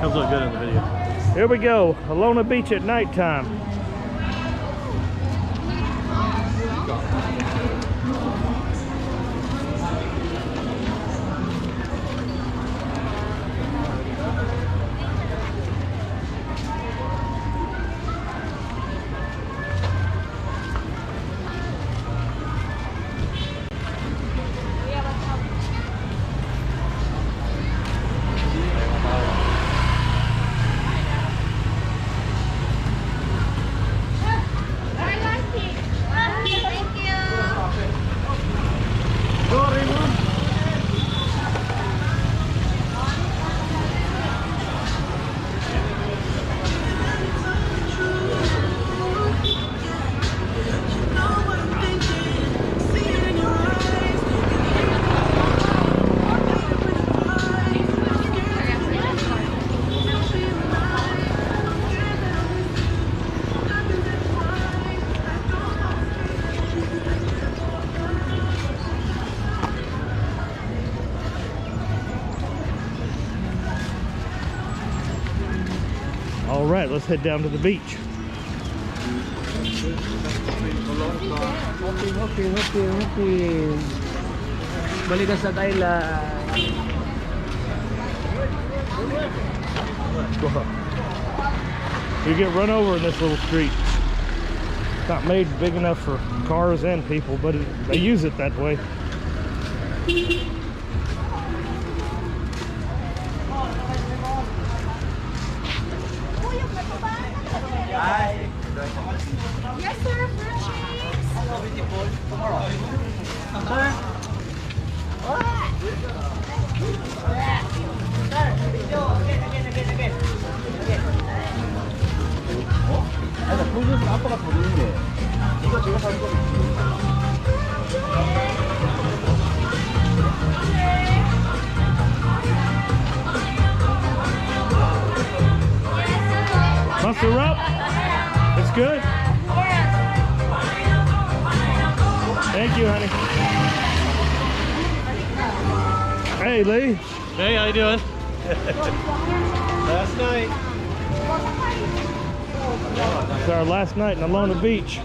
Comes look good in the video. Here we go, Alona Beach at nighttime. All right, let's head down to the beach. Okay. Balik sa Thailand. You get run over in this little street. It's not made big enough for cars and people, but they use it that way. Yes, sir. Fruit shakes. Tomorrow. Sir. 나 보여줘서 아빠가 더 좋은데. 이거 제가 살 거거든요. Muster up. It's good. Thank you, honey. Hey, Lee. Hey, how you doing? Last night. It's our last night in Alona Beach.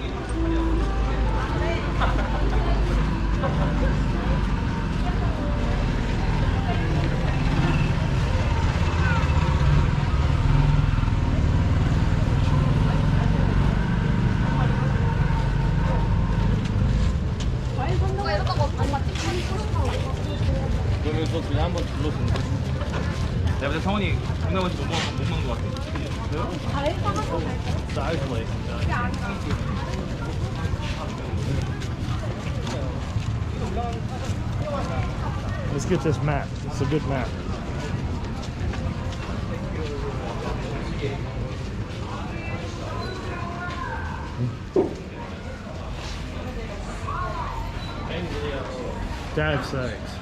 그러면 저 그냥 한번 불러주는 거. 내가 볼때 성원이 동남아시 못 먹은 것 같아. Size. Let's get this map. It's a good map. Dive sites.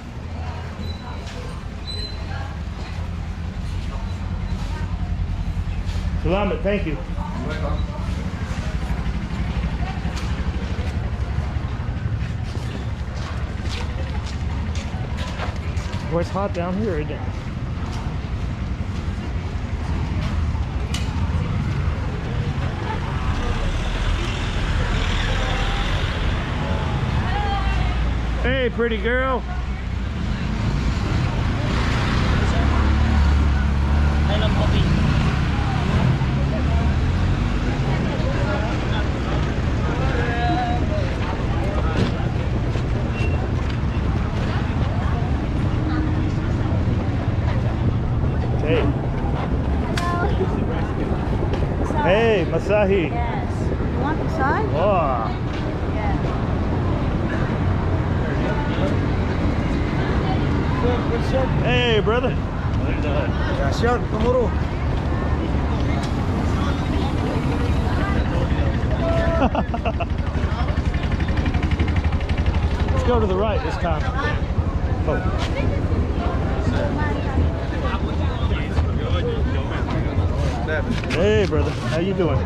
Salamat, thank you. Boy, it's hot down here, isn't it? Hey, pretty girl. I love coffee. Hey. Hey, Masahi. Yes. You want the side? Oh. Yeah. Hey, brother. Gracias, tomorrow. Let's go to the right this time. Oh. Hey, brother. How you doing?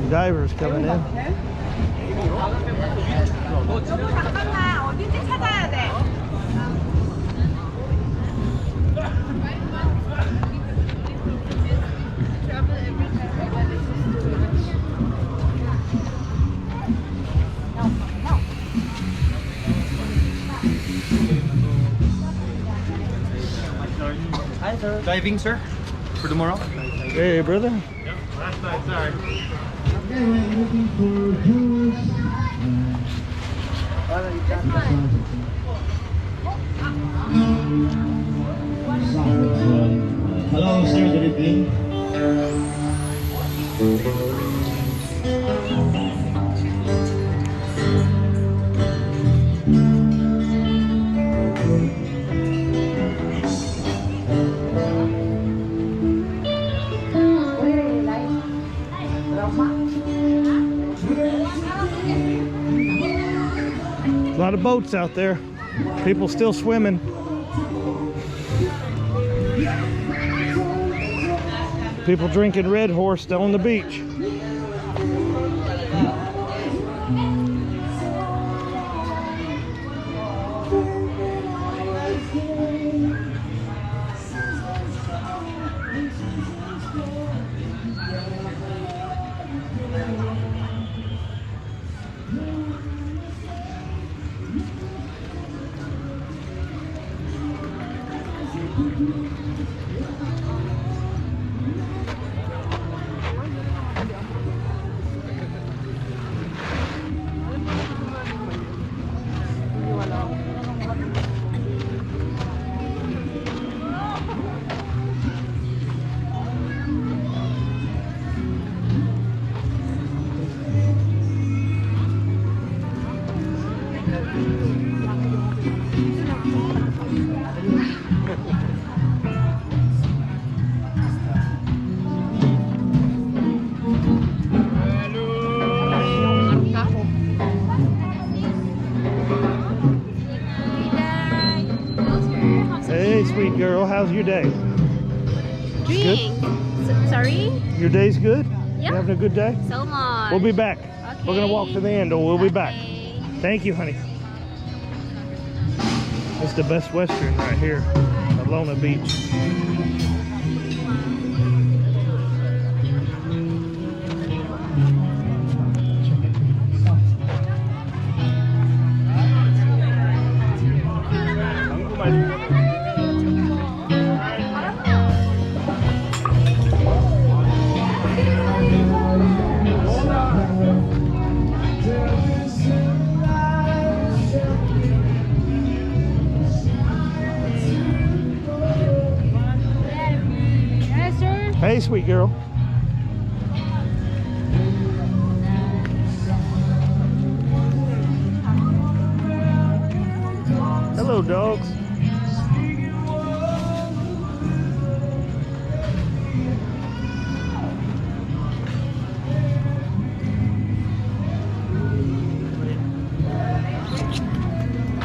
Divers coming in. 잠깐만 어딘지 찾아야 돼. Hi, sir. Diving, sir? For tomorrow? Hey, brother. Yep, last night, sorry. Hello, sir. Good evening. A lot of boats out there. People still swimming. People drinking Red Horse on the beach. Hey, sweet girl, how's your day? Drink. Sorry? Your day's good? Yeah. You having a good day? So much. We'll be back. Okay. We're gonna walk to the end, or we'll be back. Okay. Thank you, honey. It's the Best Western right here, Alona Beach. Hey, sweet girl. Hello, dogs.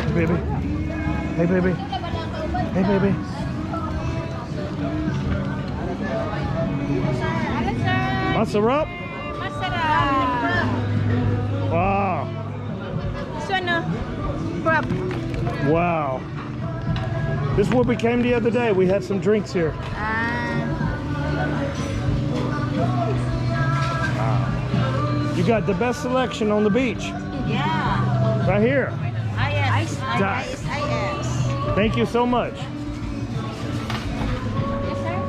Hey, baby. Hey, baby. Hey, baby. Masarap? Masarap. Wow. So ano? Crab. Wow. This is where we came the other day. We had some drinks here. You got the best selection on the beach. Yeah. Right here. Yes. Yes. Yes. Thank you so much. Yes, sir.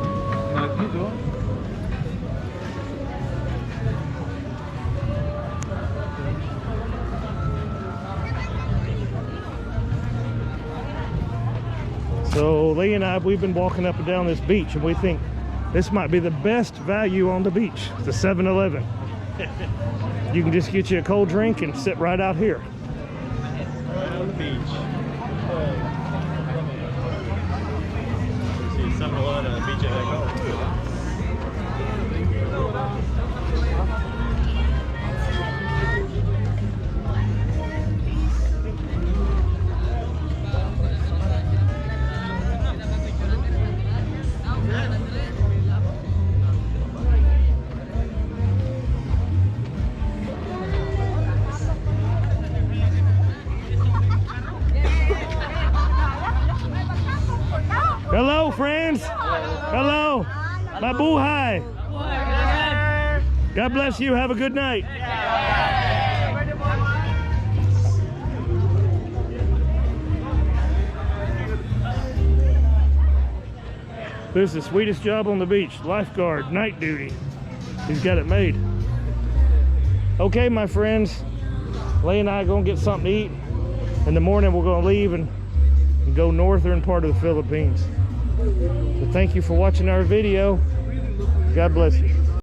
So Lee and I, we've been walking up and down this beach, and we think this might be the best value on the beach, the 7-Eleven. You can just get you a cold drink and sit right out here. Right on the beach. See 7-Eleven on the beach at Bohol. Hello, friends. Hello. Mabuhay. God bless you. Have a good night. This is the sweetest job on the beach. Lifeguard, night duty. He's got it made. Okay, my friends. Leigh and I are gonna get something to eat. In the morning, we're gonna leave and go northern part of the Philippines. So thank you for watching our video. God bless you.